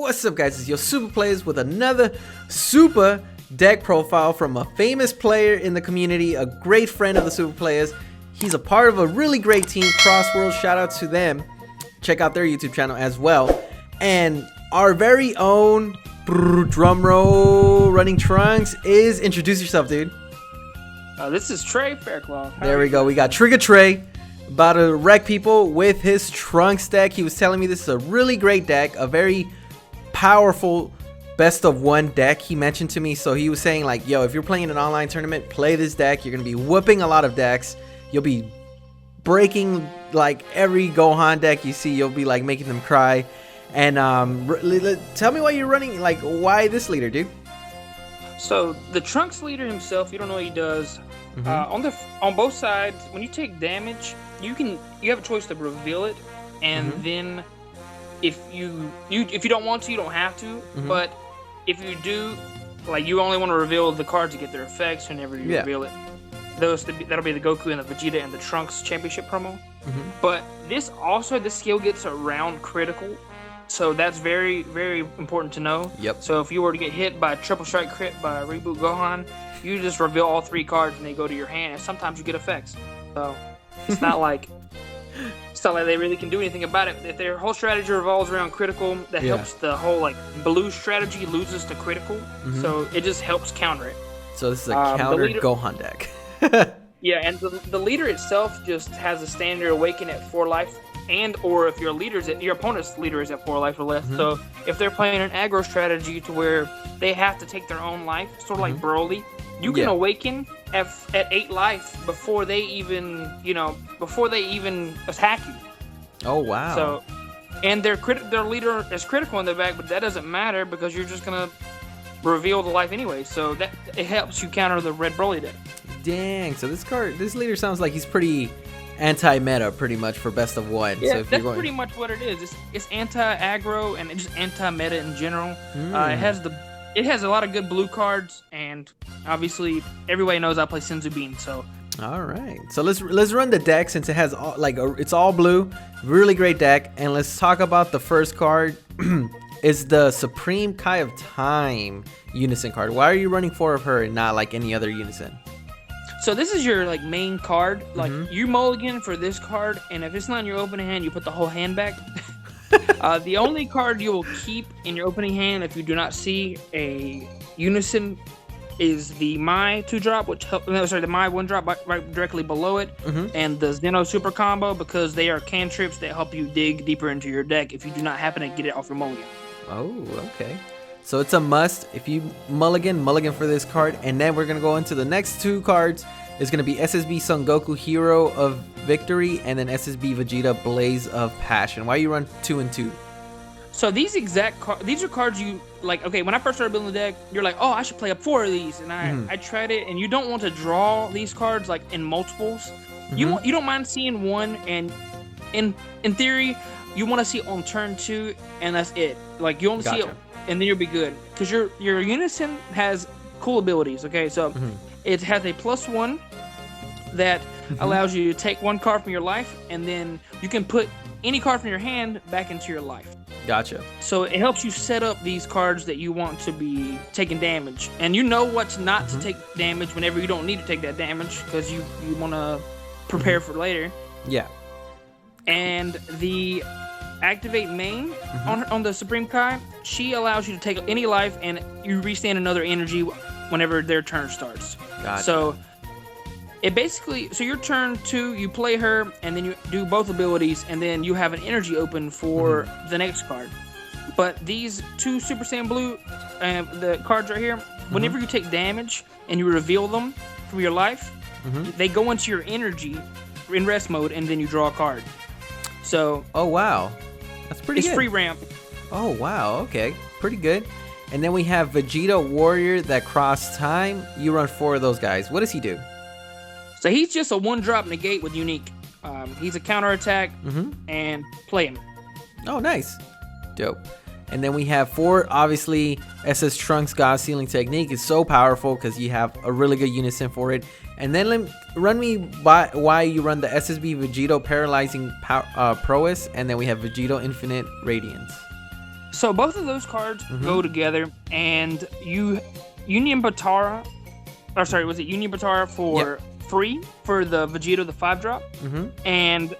What's up, guys? It's your Super Players with another super deck profile from a famous player in the community, a great friend of the Super Players. He's a part of a really great team, Crossworld. Shout out to them. Check out their YouTube channel as well. And our very own drum roll running Trunks is, introduce yourself, dude. This is Trey Faircloth. There we go. We got Trigger Trey about to wreck people with his Trunks deck. He was telling me this is a really great deck, a very powerful best of one deck, he mentioned to me. So he was saying, like, yo, if you're playing an online tournament, play this deck. You're going to be whooping a lot of decks. You'll be breaking like every Gohan deck you see. You'll be like making them cry. And tell me why you're running, like, why this leader, dude? So the Trunks leader himself, you don't know what he does. On both sides, when you take damage, you have a choice to reveal it, and then if you don't want to, you don't have to. But if you do, like, you only want to reveal the cards to get their effects whenever you reveal it. That'll be the Goku and the Vegeta and the Trunks championship promo. But this skill gets around critical. So that's very, very important to know. Yep. So if you were to get hit by a triple strike crit by Reboot Gohan, you just reveal all three cards and they go to your hand, and sometimes you get effects. So it's not like they really can do anything about it. If their whole strategy revolves around critical, that helps the whole like blue strategy loses to critical. So it just helps counter it. So this is a counter Gohan deck. Yeah, and the leader itself just has a standard awaken at 4 life. And or if your opponent's leader is at 4 life or less. So if they're playing an aggro strategy to where they have to take their own life, sort of like Broly, you can awaken at 8 life before they even attack you. Oh wow! So, and their leader is critical in the back, but that doesn't matter because you're just gonna reveal the life anyway. So that it helps you counter the red Broly deck. Dang! So this leader sounds like he's pretty anti-meta, pretty much, for best of one. Yeah, so if that's pretty much what it is. It's anti-aggro and it's just anti-meta in general. It has a lot of good blue cards, and obviously everybody knows I play Senzu Bean. So all right, so let's run the deck since it has it's all blue. Really great deck, and let's talk about the first card. Is the Supreme Kai of Time Unison card. Why are you running 4 of her and not like any other Unison? So this is your like main card. Like you mulligan for this card, and if it's not in your opening hand, you put the whole hand back. The only card you will keep in your opening hand if you do not see a Unison is the Mai 2-drop, the Mai 1-drop right directly below it, and the Zeno Super Combo, because they are cantrips that help you dig deeper into your deck if you do not happen to get it off your mulligan. Oh, okay. So it's a must. If you mulligan for this card. And then we're going to go into the next 2 cards. It's going to be SSB Son Goku, Hero of Victory, and then SSB Vegeta, Blaze of Passion. Why you run 2 and 2? So these are cards you, like, okay, when I first started building the deck, you're like, oh, I should play up 4 of these. And I tried it, and you don't want to draw these cards, like, in multiples. You don't mind seeing one, and in theory, you want to see it on turn 2, and that's it. Like, you only see it, and then you'll be good. Because your Unison has cool abilities, okay? So it has a +1 that allows you to take 1 card from your life, and then you can put any card from your hand back into your life. Gotcha. So it helps you set up these cards that you want to be taking damage. And you know what's not to take damage whenever you don't need to take that damage, because you want to prepare for later. Yeah. And the activate main on the Supreme Kai, she allows you to take any life and you restand another energy whenever their turn starts. Gotcha. So it basically, your turn 2, you play her, and then you do both abilities, and then you have an energy open for the next card. But these 2 Super Saiyan Blue, the cards right here, whenever you take damage and you reveal them from your life, they go into your energy in rest mode, and then you draw a card. So, oh wow, that's pretty good. It's free ramp. Oh wow, okay, pretty good. And then we have Vegeta Warrior that cross time. You run 4 of those guys. What does he do? So he's just a 1-drop negate with unique. He's a counterattack and play him. Oh, nice, dope. And then we have 4. Obviously, SS Trunks God Sealing Technique is so powerful because you have a really good Unison for it. And then run me by why you run the SSB Vegito Paralyzing Prowess, and then we have Vegito Infinite Radiance. So both of those cards go together, and Union Batara, or sorry, was it Union Batara for free for the Vegeta, the 5-drop? And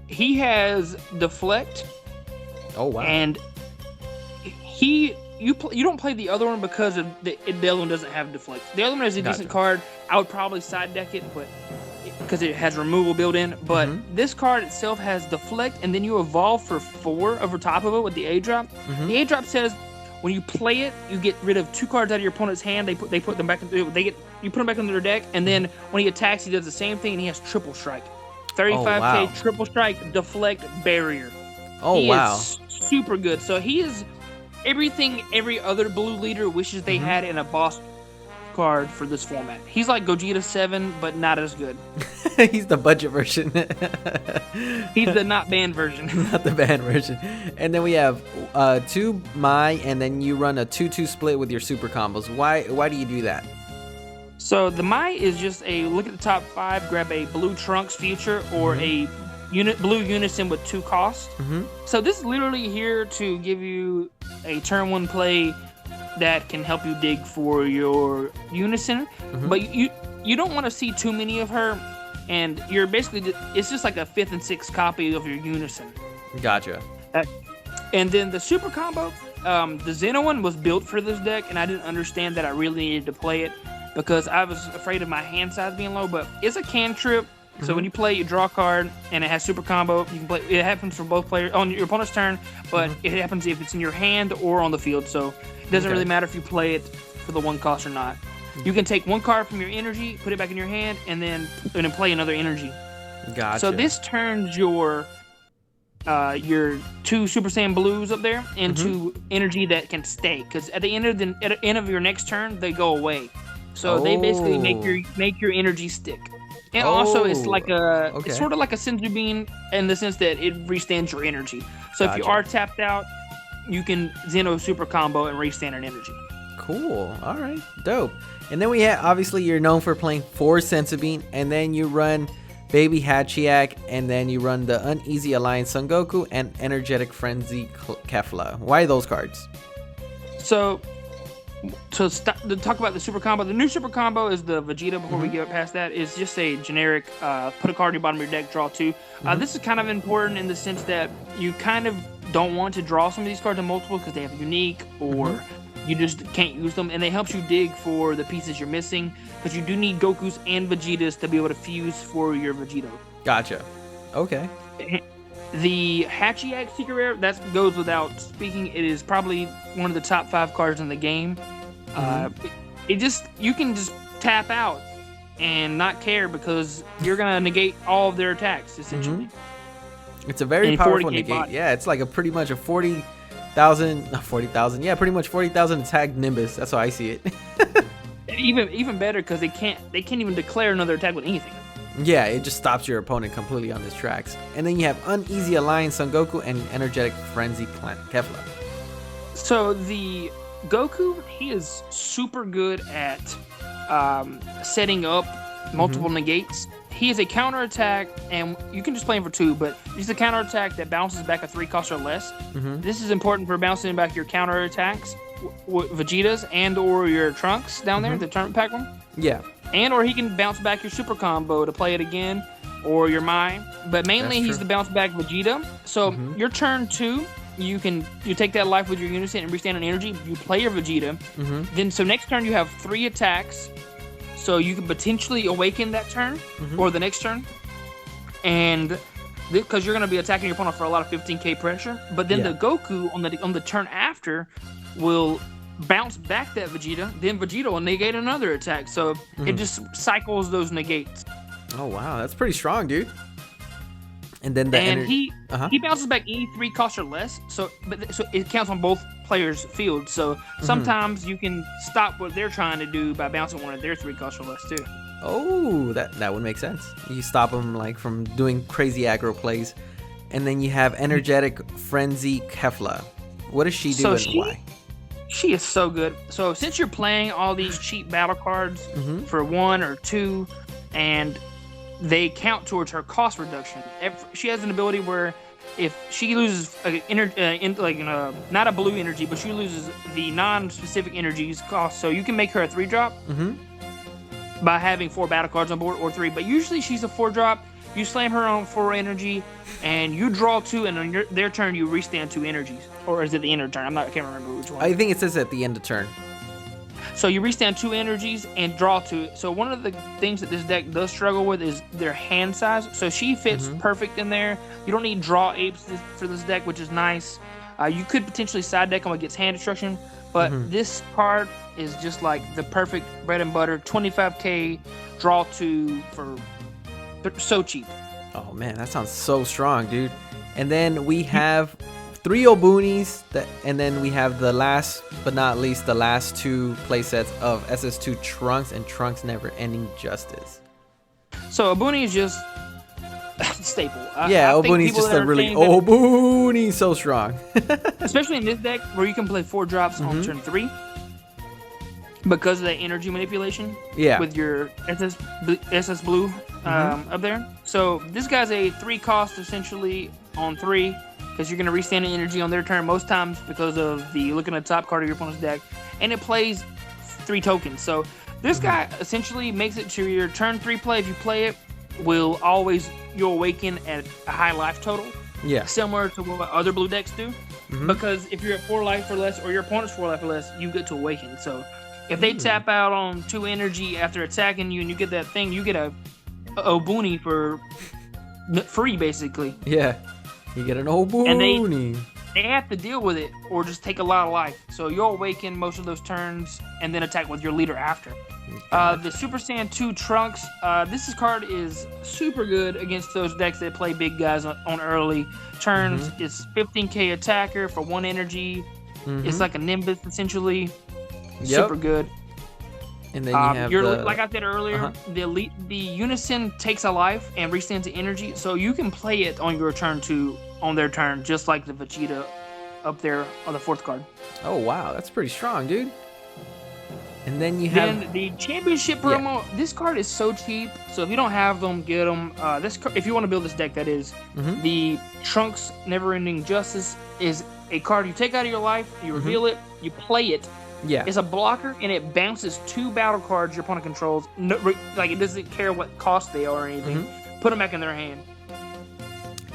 he has Deflect. Oh wow! And you don't play the other one because of the other one doesn't have Deflect. The other one is a decent card. I would probably side deck it, but because it has removal built in. But this card itself has Deflect, and then you evolve for 4 over top of it with the A-drop. The A-drop says when you play it, you get rid of 2 cards out of your opponent's hand. They put them back into you put them back into their deck, and then when he attacks, he does the same thing, and he has Triple Strike, 35k Triple Strike, Deflect, Barrier. Oh wow! Is super good. So he is everything every other blue leader wishes they had in a boss card for this format. He's like Gogeta 7, but not as good. He's the budget version. He's the not banned version. Not the banned version. And then we have 2 Mai, and then you run a 2-2 split with your super combos. Why do you do that? So the Mai is just a look at the top 5, grab a blue Trunks Future or a blue Unison with 2 costs. So this is literally here to give you a turn 1 play that can help you dig for your Unison, but you don't want to see too many of her, and you're basically it's just like a 5th and 6th copy of your Unison. Gotcha. And then the super combo, the Xeno one was built for this deck, and I didn't understand that I really needed to play it because I was afraid of my hand size being low. But it's a cantrip. So when you play, you draw a card, and it has super combo. You can play. It happens for both players on your opponent's turn, but it happens if it's in your hand or on the field. So it doesn't really matter if you play it for the 1 cost or not. You can take 1 card from your energy, put it back in your hand, and then play another energy. Gotcha. So this turns your 2 Super Saiyan Blues up there into energy that can stay. Because at the end of your next turn, they go away. So they basically make your energy stick. And also, it's like it's sort of like a Senzu Bean in the sense that it restands your energy. So if you are tapped out, you can Xeno Super Combo and restand an energy. Cool. All right. Dope. And then we have, obviously, you're known for playing 4 Senzu Bean, and then you run Baby Hachiyak, and then you run the Uneasy Alliance Son Goku and Energetic Frenzy Kefla. Why those cards? So to talk about the super combo, the new super combo is the Vegeta. Before we get past that, is just a generic put a card in the bottom of your deck, draw 2. This is kind of important in the sense that you kind of don't want to draw some of these cards in multiple because they have unique or you just can't use them, and they help you dig for the pieces you're missing because you do need Gokus and Vegetas to be able to fuse for your Vegito. Gotcha. Okay. The Hachiyak Secret Rare, that goes without speaking. It is probably one of the top 5 cards in the game. You can just tap out and not care because you're gonna negate all of their attacks essentially. It's a very powerful negate. Body. Yeah, it's like a pretty much a 40,000. Yeah, pretty much 40,000 attack Nimbus. That's how I see it. even better because they can't even declare another attack with anything. Yeah, it just stops your opponent completely on his tracks. And then you have Uneasy Alliance Son Goku and Energetic Frenzy Kefla. So the Goku, he is super good at setting up multiple negates. He is a counter attack, and you can just play him for 2, but he's a counter attack that bounces back a 3 cost or less. This is important for bouncing back your counter attacks with Vegetas and or your Trunks down there, the tournament pack one. Yeah. And or he can bounce back your super combo to play it again, or your Mai. But mainly he's the bounce back Vegeta. So your turn 2, you take that life with your Unison and restand an energy. You play your Vegeta. Then so next turn you have 3 attacks. So you can potentially awaken that turn or the next turn. And because you're going to be attacking your opponent for a lot of 15k pressure. But then the Goku on the turn after will bounce back that Vegeta, then Vegeta will negate another attack. So it just cycles those negates. Oh wow, that's pretty strong, dude. And then he bounces back any 3 costs or less. So it counts on both players' fields. So sometimes you can stop what they're trying to do by bouncing one of their 3 costs or less too. Oh, that would make sense. You stop them like from doing crazy aggro plays. And then you have Energetic Frenzy Kefla. What does she do and why? She is so good. So since you're playing all these cheap battle cards for 1 or 2, and they count towards her cost reduction. She has an ability where if she loses not a blue energy, but she loses the non-specific energies cost, so you can make her a 3-drop by having 4 battle cards on board or 3. But usually she's a 4-drop. You slam her on 4 energy, and you draw 2, and on their turn you restand 2 energies. Or is it the end of turn? I can't remember which one. I think it says at the end of turn. So you restand 2 energies and draw 2. So one of the things that this deck does struggle with is their hand size. So she fits perfect in there. You don't need draw apes for this deck, which is nice. You could potentially side deck them against hand destruction, but this card is just like the perfect bread and butter. 25k, draw 2 for so cheap. Oh man, that sounds so strong, dude. And then we have 3 Obunis, and then we have the last but not least, the last 2 playsets of SS2 Trunks and Trunks Never Ending Justice. So Obuni is just a staple. Obuni's just a really Obuni, so strong. Especially in this deck where you can play 4 drops on turn 3 because of that energy manipulation. With your SS Blue up there. So this guy's a 3 cost essentially on 3. Because you're going to restand the energy on their turn most times because of the looking at the top card of your opponent's deck. And it plays 3 tokens. So this guy essentially makes it to your turn 3 play. If you play it, you'll awaken at a high life total. Yeah. Similar to what other blue decks do. Because if you're at 4 life or less, or your opponent's 4 life or less, you get to awaken. So if they tap out on 2 energy after attacking you and you get that thing, you get a Obuni for free, basically. Yeah. You get an Obuni. And they have to deal with it or just take a lot of life. So you'll awaken most of those turns and then attack with your leader after. The Super Saiyan 2 Trunks. This card is super good against those decks that play big guys on early turns. It's 15k attacker for 1 energy. It's like a Nimbus, essentially. Super good. And then you have like I said earlier, the Unison takes a life and restands the energy, so you can play it on your turn 2 on their turn, just like the Vegeta up there on the 4th card. Oh wow, that's pretty strong, dude. And then you have the championship promo. This card is so cheap, so if you don't have them, get them. If you want to build this deck, that is the Trunks Never Ending Justice is a card you take out of your life, you reveal it, you play it. Yeah. It's a blocker, and it bounces 2 battle cards your opponent controls. No, it doesn't care what cost they are or anything. Put them back in their hand.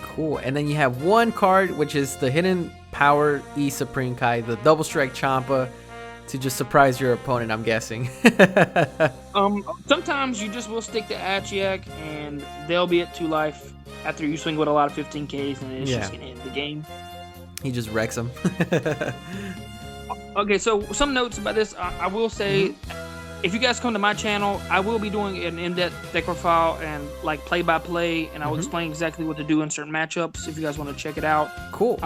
Cool. And then you have 1 card, which is the Hidden Power E Supreme Kai, the Double Strike Champa, to just surprise your opponent, I'm guessing. Sometimes you just will stick to Achiak, and they'll be at 2 life after you swing with a lot of 15Ks, and it's just going to end the game. He just wrecks them. Okay, so some notes about this. I will say, if you guys come to my channel, I will be doing an in-depth deck profile and like play-by-play, and I will explain exactly what to do in certain matchups if you guys want to check it out. Cool.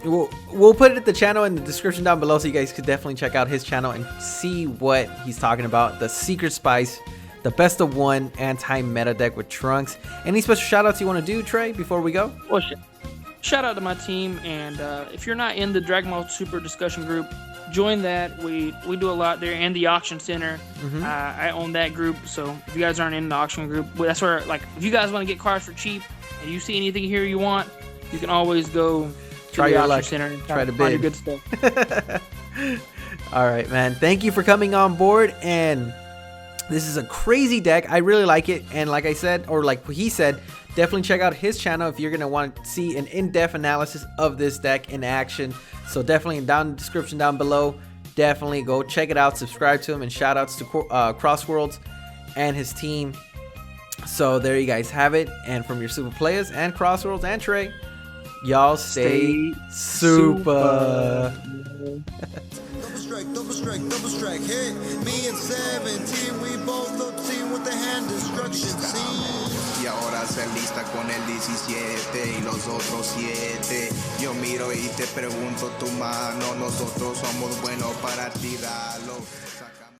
We'll put it at the channel in the description down below, so you guys could definitely check out his channel and see what he's talking about. The Secret Spice, the best of 1 anti-meta deck with Trunks. Any special shout-outs you want to do, Trey, before we go? Well, shout out to my team, and if you're not in the Dragon Ball Super discussion group, join that. We do a lot there, and the auction center. I own that group, so if you guys aren't in the auction group, that's where, like, if you guys want to get cards for cheap and you see anything here you want, you can always go to try the your auction luck. center and try to find bid. your good stuff. All right, man. Thank you for coming on board, and this is a crazy deck. I really like it, and like I said, or like he said, definitely check out his channel if you're going to want to see an in-depth analysis of this deck in action. So definitely down in the description down below, definitely go check it out, subscribe to him, and shout outs to Crossworlds and his team. So there you guys have it. And from your super players and Crossworlds and Trey, y'all stay super. Double strike, hit me and 17, we both up team with the hand destruction scene. Y ahora se lista con el 17 y los otros 7. Yo miro y te pregunto tu mano, nosotros somos buenos para tirarlo.